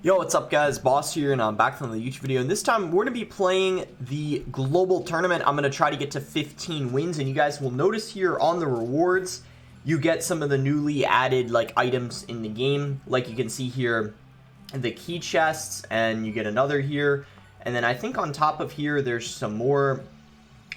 Yo, what's up guys, Boss here, and I'm back from the YouTube video, and this time we're going to be playing the global tournament. I'm going to try to get to 15 wins, and you guys will notice here on the rewards, you get some of the newly added like items in the game. Like you can see here, the key chests, and you get another here, and then I think on top of here, there's some more,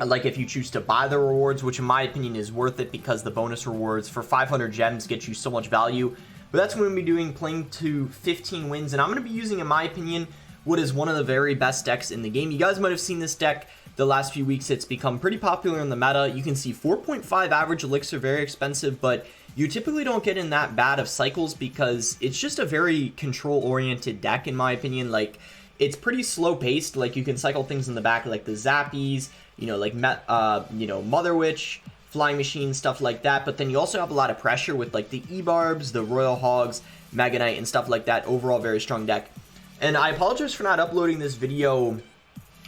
like if you choose to buy the rewards, which in my opinion is worth it because the bonus rewards for 500 gems get you so much value. But that's what we're going to be doing, playing to 15 wins, and I'm going to be using, in my opinion, what is one of the very best decks in the game. You guys might have seen this deck the last few weeks. It's become pretty popular in the meta. You can see 4.5 average elixir, very expensive, but you typically don't get in that bad of cycles because it's just a very control-oriented deck, in my opinion. Like, it's pretty slow-paced. Like, you can cycle things in the back, like the Zappies, you know, like, Mother Witch, Flying Machine, stuff like that, but then you also have a lot of pressure with like the ebarbs, the Royal Hogs, Mega Knight, and stuff like that. Overall, very strong deck. And I apologize for not uploading this video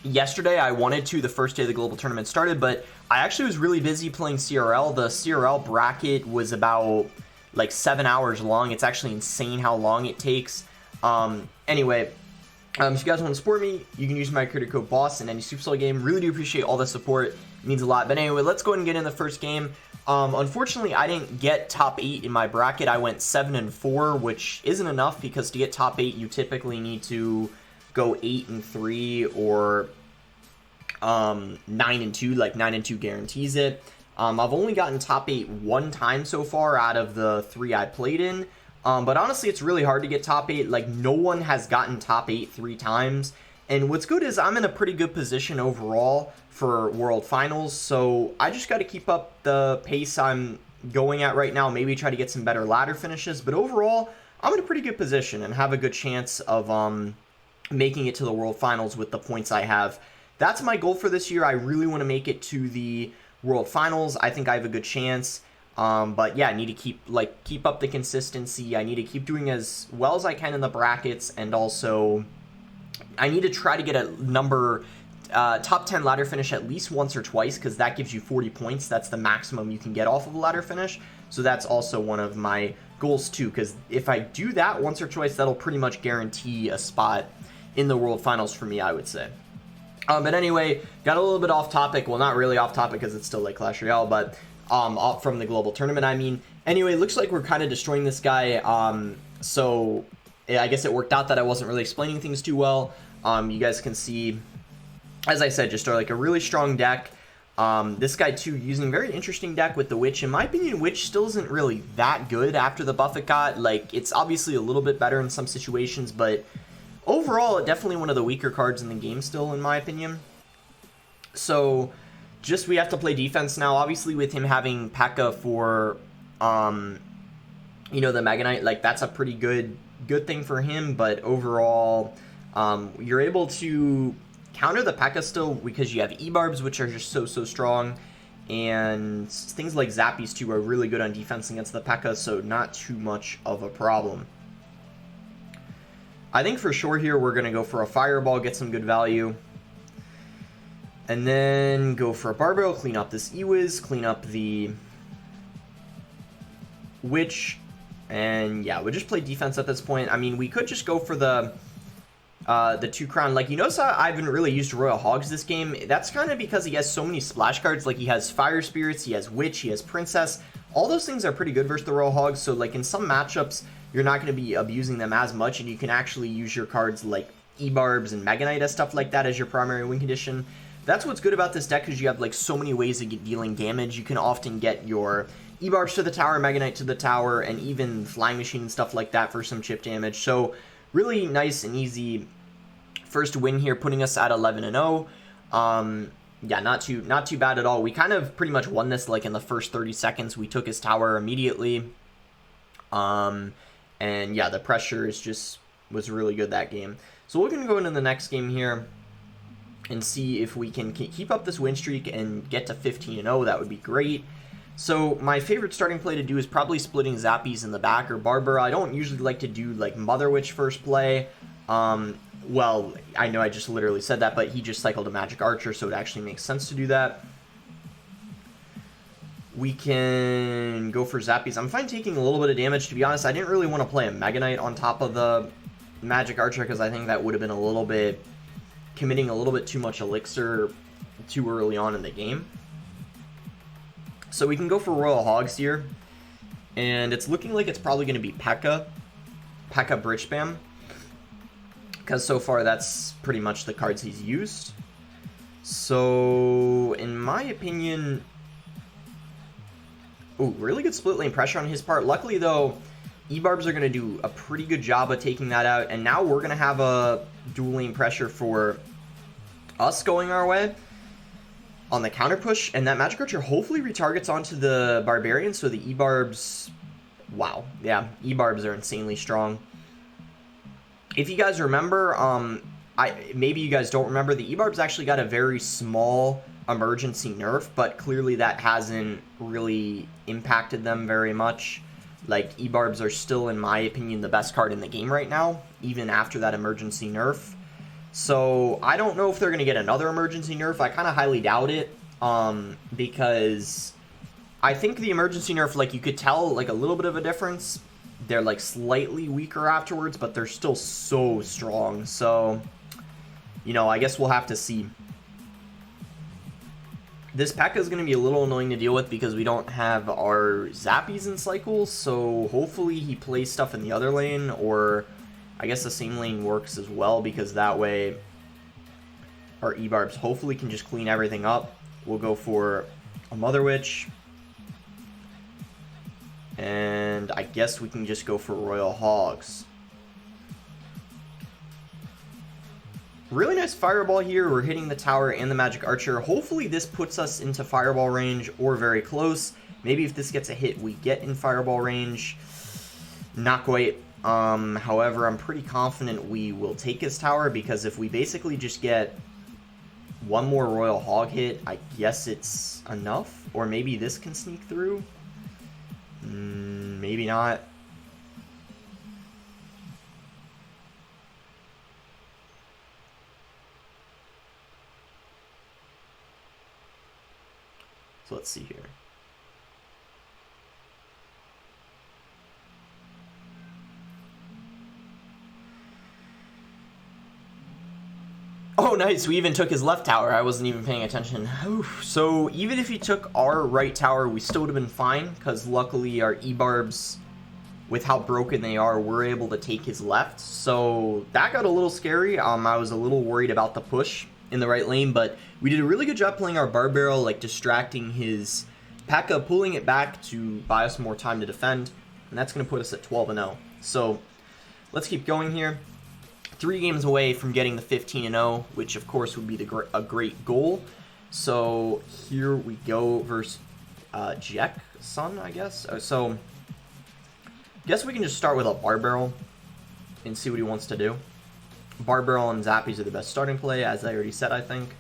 yesterday. I wanted to the first day the global tournament started, but I actually was really busy playing CRL. The CRL bracket was about like 7 hours long. It's actually insane how long it takes. Anyway, if you guys want to support me, you can use my creator code BOSS in any Supercell game. Really do appreciate all the support. It means a lot. But anyway, let's go ahead and get in the first game. Unfortunately, I didn't get top 8 in my bracket. I went 7-4, which isn't enough because to get top 8, you typically need to go 8-3 or 9-2. Like 9-2 guarantees it. I've only gotten top 8 one time so far out of the 3 I played in. But honestly, it's really hard to get top 8. Like, no one has gotten top 8 3 times. And what's good is I'm in a pretty good position overall for World Finals. So I just got to keep up the pace I'm going at right now. Maybe try to get some better ladder finishes. But overall, I'm in a pretty good position and have a good chance of making it to the World Finals with the points I have. That's my goal for this year. I really want to make it to the World Finals. I think I have a good chance. But yeah, I need to keep up the consistency. I need to keep doing as well as I can in the brackets, and also I need to try to get a top 10 ladder finish at least once or twice, because that gives you 40 points. That's the maximum you can get off of a ladder finish. So that's also one of my goals too, because if I do that once or twice, that'll pretty much guarantee a spot in the World Finals for me, I would say. But anyway, got a little bit off topic. Well, not really off topic because it's still like Clash Royale, but off from the global tournament, I mean. Anyway, looks like we're kind of destroying this guy, so yeah, I guess it worked out that I wasn't really explaining things too well. You guys can see, as I said, just like a really strong deck. This guy too, using a very interesting deck with the Witch. In my opinion, Witch still isn't really that good after the buff it got. Like, it's obviously a little bit better in some situations, but overall, definitely one of the weaker cards in the game still, in my opinion. So just we have to play defense now. Obviously, with him having P.E.K.K.A. for, you know, the Mega Knight, like, that's a pretty good thing for him. But overall, you're able to counter the P.E.K.K.A. still because you have ebarbs, which are just so strong. And things like Zappies, too, are really good on defense against the P.E.K.K.A., so not too much of a problem. I think for sure here we're going to go for a Fireball, get some good value. And then go for a Barbell, clean up this Ewiz, clean up the Witch, and yeah, we'll just play defense at this point. I mean, we could just go for the 2 crown. Like, you notice how I haven't really used Royal Hogs this game? That's kind of because he has so many splash cards. Like, he has Fire Spirits, he has Witch, he has Princess. All those things are pretty good versus the Royal Hogs, so like in some matchups, you're not going to be abusing them as much, and you can actually use your cards like ebarbs and Mega Knight and stuff like that as your primary win condition. That's what's good about this deck, because you have like so many ways of dealing damage. You can often get your ebarbs to the tower, Mega Knight to the tower, and even Flying Machine and stuff like that for some chip damage. So really nice and easy first win here, putting us at 11-0. Yeah, not too bad at all. We kind of pretty much won this like in the first 30 seconds. We took his tower immediately. And yeah, the pressure was really good that game. So we're going to go into the next game here and see if we can keep up this win streak and get to 15-0. That would be great. So my favorite starting play to do is probably splitting Zappies in the back or Barbara. I don't usually like to do like Mother Witch first play. Well, I know I just literally said that, but he just cycled a Magic Archer, so it actually makes sense to do that. We can go for Zappies. I'm fine taking a little bit of damage, to be honest. I didn't really want to play a Mega Knight on top of the Magic Archer because I think that would have been a little bit, committing a little bit too much elixir too early on in the game. So we can go for Royal Hogs here. And it's looking like it's probably going to be P.E.K.K.A. P.E.K.K.A. Bridge Spam. Because so far that's pretty much the cards he's used. So, in my opinion... Ooh, really good split lane pressure on his part. Luckily, though, ebarbs are going to do a pretty good job of taking that out. And now we're going to have a dual lane pressure for us going our way on the counter push. And that Magic Archer hopefully retargets onto the Barbarian. So the ebarbs... Wow. Yeah, ebarbs are insanely strong. If you guys remember, maybe you guys don't remember, the ebarbs actually got a very small emergency nerf, but clearly that hasn't really impacted them very much. Like, ebarbs are still, in my opinion, the best card in the game right now, even after that emergency nerf. So, I don't know if they're going to get another emergency nerf. I kind of highly doubt it, because I think the emergency nerf, like, you could tell, like, a little bit of a difference. They're, like, slightly weaker afterwards, but they're still so strong. So, you know, I guess we'll have to see. This P.E.K.K.A. is going to be a little annoying to deal with because we don't have our Zappies in cycles, so hopefully he plays stuff in the other lane, or I guess the same lane works as well, because that way our ebarbs hopefully can just clean everything up. We'll go for a Mother Witch, and I guess we can just go for Royal Hogs. Really nice Fireball here. We're hitting the tower and the Magic Archer. Hopefully this puts us into Fireball range or very close. Maybe if this gets a hit, we get in Fireball range. Not quite. However, I'm pretty confident we will take his tower, because if we basically just get one more Royal Hog hit, I guess it's enough. Or maybe this can sneak through. Maybe not. So let's see here. Oh, nice. We even took his left tower. I wasn't even paying attention. Oof. So even if he took our right tower, we still would have been fine, because luckily our ebarbs, with how broken they are, were able to take his left. So that got a little scary. I was a little worried about the push in the right lane, but we did a really good job playing our Barb Barrel, like distracting his P.E.K.K.A., pulling it back to buy us more time to defend, and that's going to put us at 12-0. So let's keep going here. 3 games away from getting the 15-0, which of course would be a great goal. So here we go versus Jack Sun, I guess. So I guess we can just start with a Barb Barrel and see what he wants to do. Barb Barrel and Zappies are the best starting play, as I already said, I think.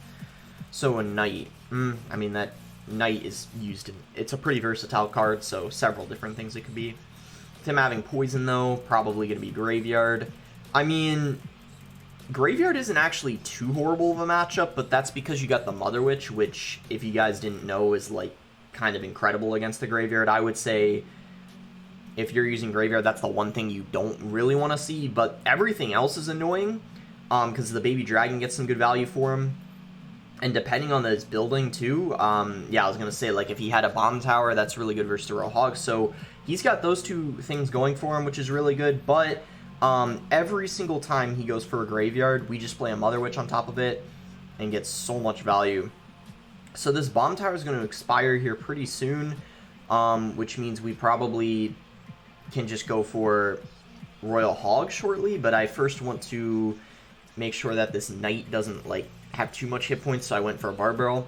So a Knight. I mean, that Knight is used in... It's a pretty versatile card, so several different things it could be. With him having Poison, though, probably going to be Graveyard. I mean, Graveyard isn't actually too horrible of a matchup, but that's because you got the Mother Witch, which, if you guys didn't know, is, like, kind of incredible against the Graveyard. I would say, if you're using Graveyard, that's the one thing you don't really want to see, but everything else is annoying, because the Baby Dragon gets some good value for him, and depending on his building, too, yeah, I was going to say, like, if he had a Bomb Tower, that's really good versus the Royal Hog, so he's got those 2 things going for him, which is really good, but every single time he goes for a Graveyard, we just play a Mother Witch on top of it, and get so much value. So this Bomb Tower is going to expire here pretty soon, which means we probably can just go for Royal Hog shortly, but I first want to make sure that this Knight doesn't, like, have too much hit points, so I went for a Barb Barrel.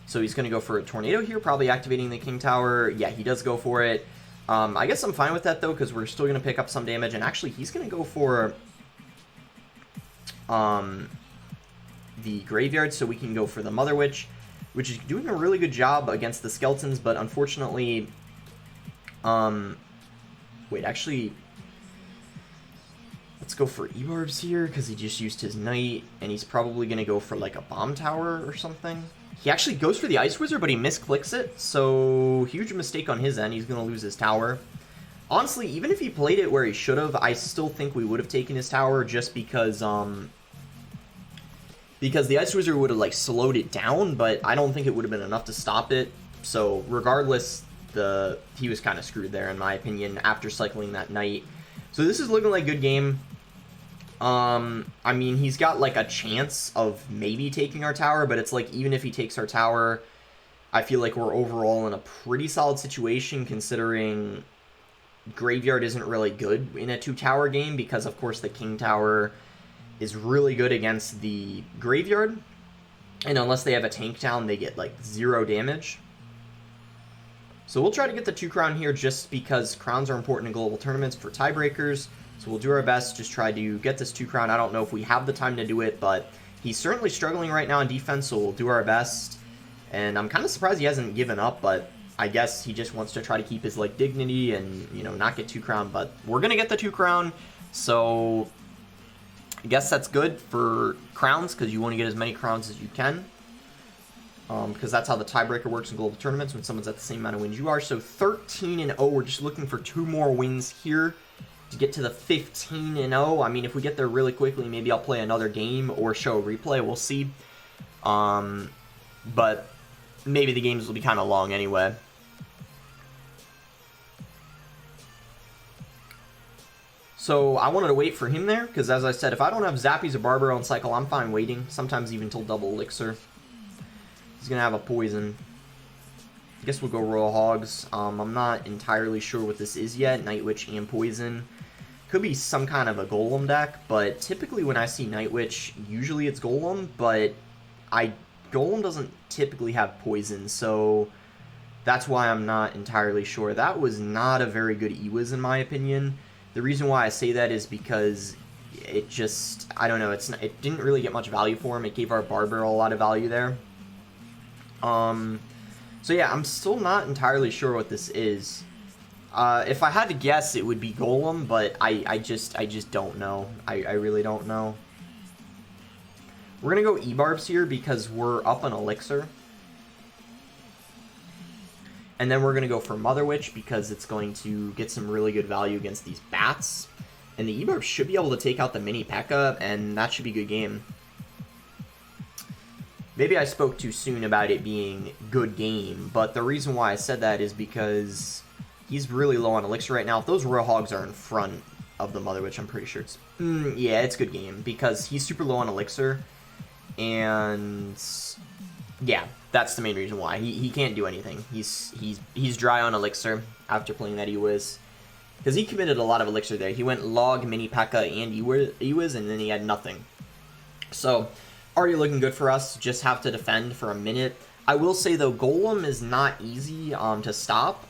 So he's going to go for a Tornado here, probably activating the King Tower. Yeah, he does go for it. I guess I'm fine with that, though, because we're still going to pick up some damage, and actually he's going to go for the Graveyard, so we can go for the Mother Witch, which is doing a really good job against the Skeletons, but unfortunately... Wait, actually, let's go for ebarbs here, because he just used his Knight, and he's probably going to go for, like, a Bomb Tower or something. He actually goes for the Ice Wizard, but he misclicks it, so huge mistake on his end. He's going to lose his tower. Honestly, even if he played it where he should have, I still think we would have taken his tower just because the Ice Wizard would have, like, slowed it down, but I don't think it would have been enough to stop it. So, regardless, he was kind of screwed there, in my opinion, after cycling that Knight. So this is looking like a good game. I mean, he's got, like, a chance of maybe taking our tower, but it's like, even if he takes our tower, I feel like we're overall in a pretty solid situation, considering Graveyard isn't really good in a 2-tower game, because, of course, the King Tower is really good against the Graveyard, and unless they have a tank down, they get, like, 0 damage. So we'll try to get the 2 crown here just because crowns are important in global tournaments for tiebreakers. So we'll do our best, just try to get this 2 crown. I don't know if we have the time to do it, but he's certainly struggling right now in defense, so we'll do our best. And I'm kind of surprised he hasn't given up, but I guess he just wants to try to keep his, like, dignity and, you know, not get 2 crown. But we're going to get the 2 crown, so I guess that's good for crowns, because you want to get as many crowns as you can. Because that's how the tiebreaker works in global tournaments, when someone's at the same amount of wins you are. So 13-0, we're just looking for 2 more wins here to get to the 15-0. I mean, if we get there really quickly, maybe I'll play another game or show a replay. We'll see. But maybe the games will be kind of long anyway. So I wanted to wait for him there, because as I said, if I don't have Zappies or Barbaro on cycle, I'm fine waiting. Sometimes even till double Elixir. He's going to have a poison. I guess we'll go Royal Hogs. I'm not entirely sure what this is yet. Night Witch and poison. Could be some kind of a Golem deck, but typically when I see Night Witch, usually it's Golem, but Golem doesn't typically have poison, so that's why I'm not entirely sure. That was not a very good Ewiz in my opinion. The reason why I say that is because it just, I don't know, it didn't really get much value for him. It gave our Barbaro a lot of value there. So yeah, I'm still not entirely sure what this is. If I had to guess, it would be Golem, but I just don't know. I really don't know. We're gonna go ebarbs here because we're up on Elixir. And then we're gonna go for Mother Witch because it's going to get some really good value against these bats. And the ebarbs should be able to take out the mini P.E.K.K.A, and that should be a good game. Maybe I spoke too soon about it being good game, but the reason why I said that is because he's really low on Elixir right now. If those Royal Hogs are in front of the Mother Witch, I'm pretty sure it's... yeah, it's good game, because he's super low on Elixir, and... yeah, that's the main reason why. He can't do anything. He's dry on Elixir after playing that Ewiz. Because he committed a lot of Elixir there. He went Log, Mini P.E.K.K.A, and Ewiz, and then he had nothing. So... already looking good for us, just have to defend for a minute. I will say, though, Golem is not easy to stop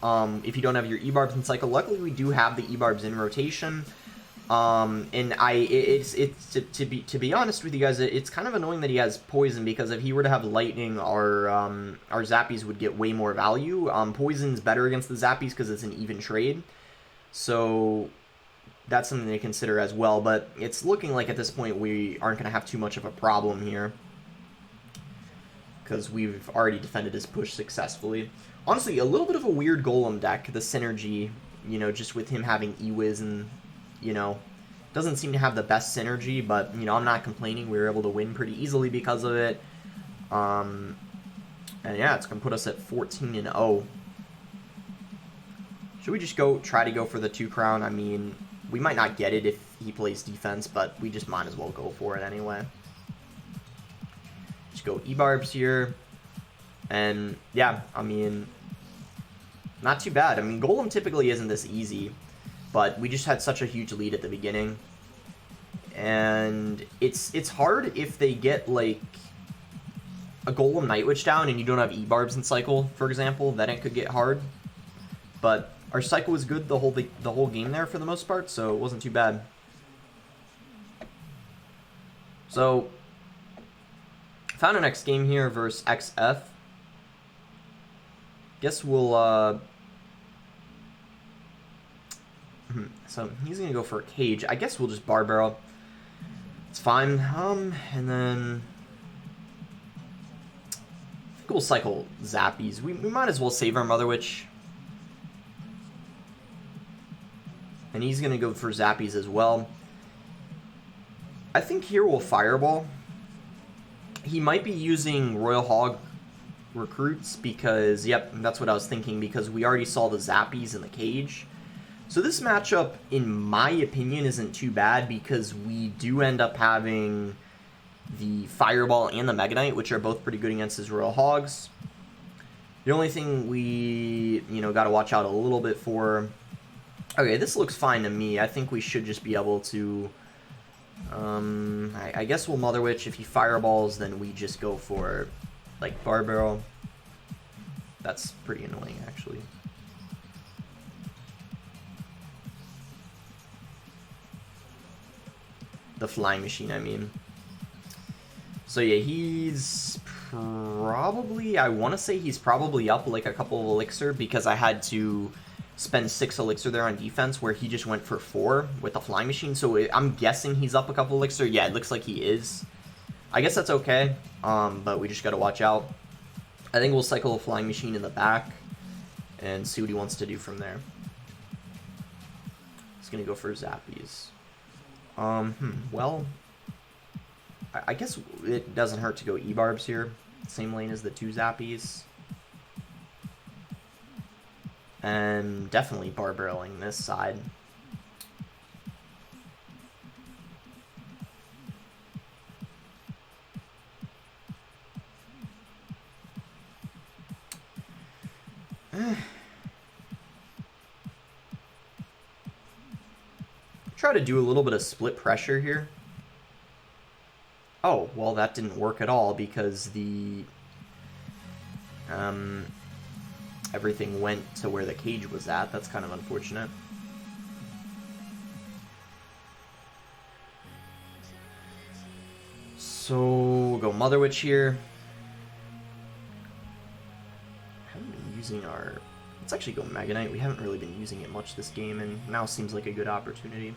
if you don't have your ebarbs in cycle. Luckily, we do have the ebarbs in rotation. And to be honest with you guys, it's kind of annoying that he has poison, because if he were to have lightning, our Zappies would get way more value. Poison's better against the Zappies because it's an even trade. So... that's something to consider as well, but it's looking like at this point we aren't going to have too much of a problem here, because we've already defended his push successfully. Honestly, a little bit of a weird Golem deck, the synergy, you know, just with him having Ewiz and, you know, doesn't seem to have the best synergy, but, you know, I'm not complaining. We were able to win pretty easily because of it. And yeah, it's going to put us at 14-0. Should we just try to go for the 2 crown? I mean... we might not get it if he plays defense, but we just might as well go for it anyway. Just go ebarbs here. And, yeah, I mean, not too bad. I mean, Golem typically isn't this easy, but we just had such a huge lead at the beginning. And it's hard if they get, like, a Golem Night Witch down and you don't have ebarbs in cycle, for example. Then it could get hard. But... our cycle was good the whole game there for the most part, so it wasn't too bad. So, found our next game here versus XF. Guess we'll, so he's gonna go for a cage. I guess we'll just Barbaro. It's fine. And then... I think we'll cycle Zappies. We might as well save our Mother Witch. And he's going to go for Zappies as well. I think here we'll Fireball. He might be using Royal Hog recruits because, yep, that's what I was thinking, because we already saw the Zappies in the cage. So this matchup, in my opinion, isn't too bad because we do end up having the Fireball and the Mega Knight, which are both pretty good against his Royal Hogs. The only thing we, got to watch out a little bit for... Okay, this looks fine to me. I think we should just be able to... I guess we'll Mother Witch. If he Fireballs, then we just go for, like, Barbarrel. That's pretty annoying, actually. The Flying Machine, I mean. So, yeah, he's probably... I want to say he's probably up, like, a couple of Elixir, because I had to spend 6 Elixir there on defense, where he just went for 4 with the Flying Machine. So I'm guessing he's up a couple Elixir. Yeah, it looks like he is. I guess that's okay, but we just got to watch out. I think we'll cycle a Flying Machine in the back and see what he wants to do from there. He's going to go for Zappies. Well, I guess it doesn't hurt to go ebarbs here. Same lane as the 2 Zappies. And definitely barbarreling this side. Try to do a little bit of split pressure here. Oh, well, that didn't work at all because the everything went to where the cage was at. That's kind of unfortunate. So we'll go Mother Witch here. Haven't been using our... Let's actually go Mega Knight. We haven't really been using it much this game, and now seems like a good opportunity.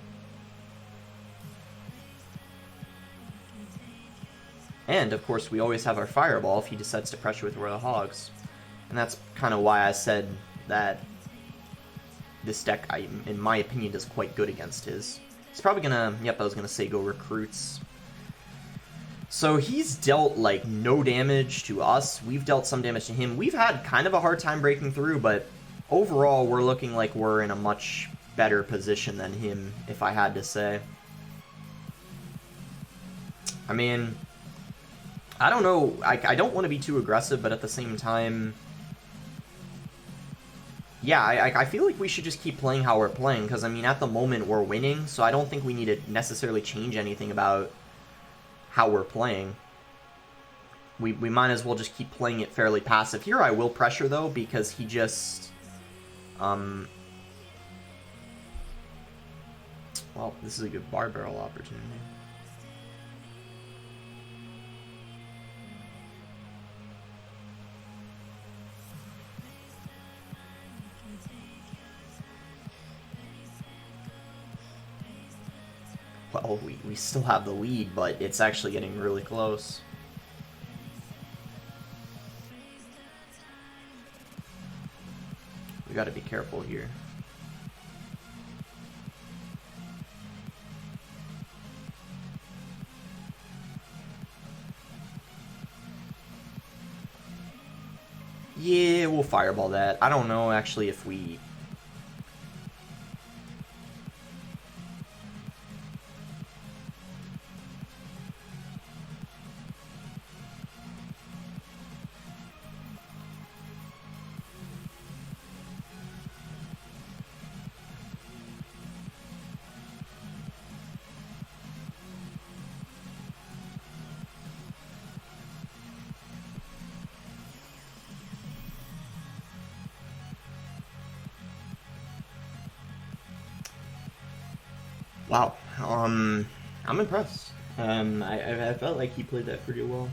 And, of course, we always have our Fireball if he decides to pressure with Royal Hogs. And that's kind of why I said that this deck, in my opinion, does quite good against his. He's probably gonna... Yep, I was gonna say go Recruits. So he's dealt, like, no damage to us. We've dealt some damage to him. We've had kind of a hard time breaking through, but overall, we're looking like we're in a much better position than him, if I had to say. I mean... I don't know, I don't want to be too aggressive, but at the same time... Yeah, I feel like we should just keep playing how we're playing, because, I mean, at the moment, we're winning, so I don't think we need to necessarily change anything about how we're playing. We might as well just keep playing it fairly passive. Here I will pressure, though, because he just... Well, this is a good bar barrel opportunity. Well, we still have the lead, but it's actually getting really close. We gotta be careful here. Yeah, we'll Fireball that. I don't know, actually, if we... Wow, I'm impressed. I felt like he played that pretty well.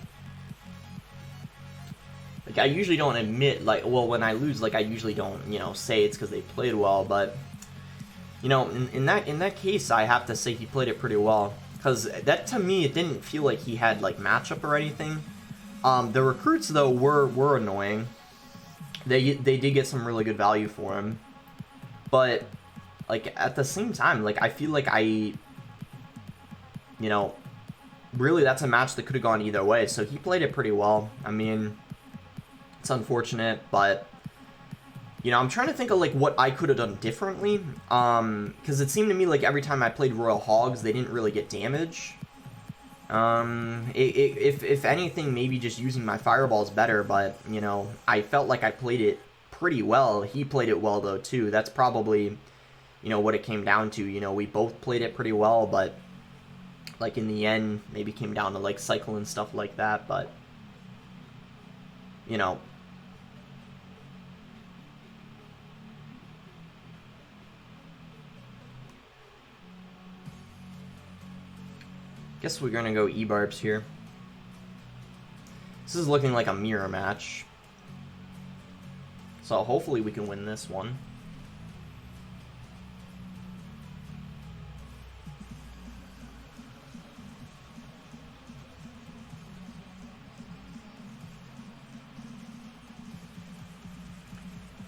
Like, I usually don't admit, like, well, when I lose, like, I usually don't, say it's because they played well, but, in that case, I have to say he played it pretty well. Because that, to me, it didn't feel like he had, like, matchup or anything. The recruits, though, were annoying. They did get some really good value for him. But... like, at the same time, like, I feel like you know, really that's a match that could have gone either way. So he played it pretty well. I mean, it's unfortunate, but, you know, I'm trying to think of, like, what I could have done differently. Because it seemed to me like every time I played Royal Hogs, they didn't really get damage. If anything, maybe just using my fireballs better, but, you know, I felt like I played it pretty well. He played it well, though, too. That's probably, you know, what it came down to. You know, we both played it pretty well, but, like, in the end, maybe came down to, like, cycle and stuff like that, but, you know. Guess we're gonna go ebarbs here. This is looking like a mirror match. So hopefully we can win this one.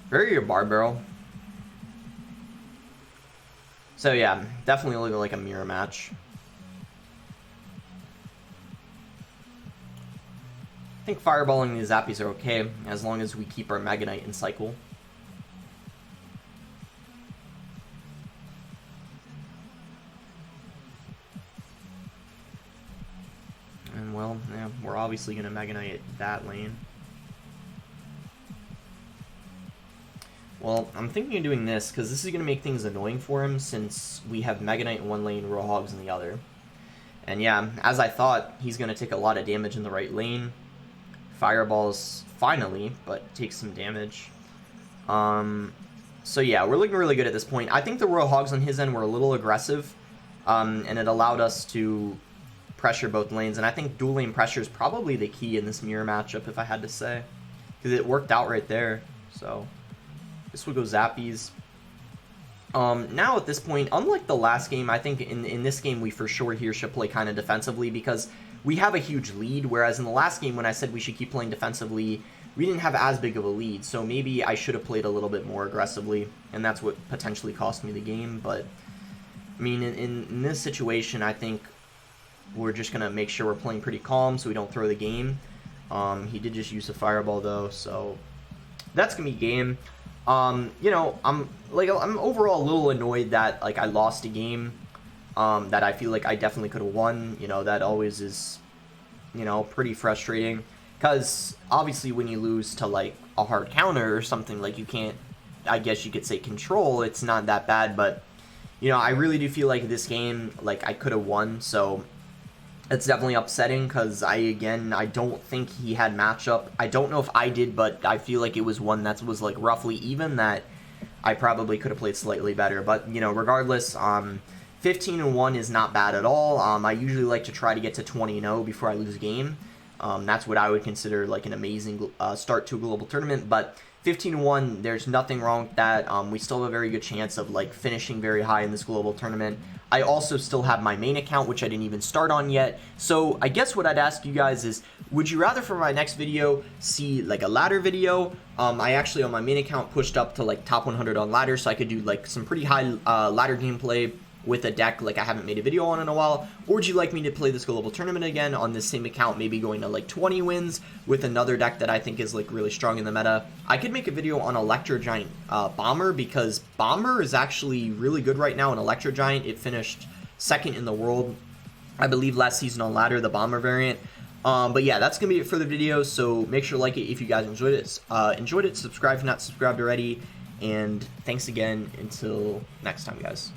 Very good bar barrel. So yeah, definitely looking like a mirror match. I think fireballing these zappies are okay, as long as we keep our Mega Knight in cycle. And well, yeah, we're obviously going to Mega Knight that lane. Well, I'm thinking of doing this, because this is going to make things annoying for him, since we have Mega Knight in one lane, Royal Hogs in the other. And yeah, as I thought, he's going to take a lot of damage in the right lane. Fireballs finally, but takes some damage. So yeah, we're looking really good at this point. I think the Royal Hogs on his end were a little aggressive, and it allowed us to pressure both lanes. And I think dual lane pressure is probably the key in this mirror matchup, if I had to say, because it worked out right there. So this would go zappies. Now at this point, unlike the last game, I think in this game we for sure here should play kind of defensively, because we have a huge lead, whereas in the last game when I said we should keep playing defensively, we didn't have as big of a lead, so maybe I should have played a little bit more aggressively, and that's what potentially cost me the game. But I mean, in this situation, I think we're just going to make sure we're playing pretty calm so we don't throw the game. He did just use a fireball though, so that's going to be game. You know, I'm overall a little annoyed that, like, I lost a game that I feel like I definitely could have won. You know, that always is, you know, pretty frustrating, because obviously when you lose to, like, a hard counter or something, like, you can't, I guess you could say, control, it's not that bad. But, you know, I really do feel like this game, like, I could have won, so it's definitely upsetting, because I don't think he had matchup. I don't know if I did, but I feel like it was one that was, like, roughly even, that I probably could have played slightly better. But, you know, regardless, 15-1 is not bad at all. I usually like to try to get to 20-0 before I lose a game. That's what I would consider, like, an amazing start to a global tournament. But 15-1, there's nothing wrong with that. We still have a very good chance of, like, finishing very high in this global tournament. I also still have my main account, which I didn't even start on yet. So I guess what I'd ask you guys is, would you rather for my next video see, like, a ladder video? I actually on my main account pushed up to, like, top 100 on ladder, so I could do, like, some pretty high ladder gameplay with a deck like I haven't made a video on in a while. Or would you like me to play this global tournament again on this same account, maybe going to like 20 wins with another deck that I think is like really strong in the meta? I could make a video on Electro Giant Bomber, because Bomber is actually really good right now in Electro Giant. It finished second in the world, I believe, last season on ladder, the Bomber variant. But yeah, that's gonna be it for the video, so make sure to like it if you guys enjoyed it. Subscribe if not subscribed already, and thanks again until next time, guys.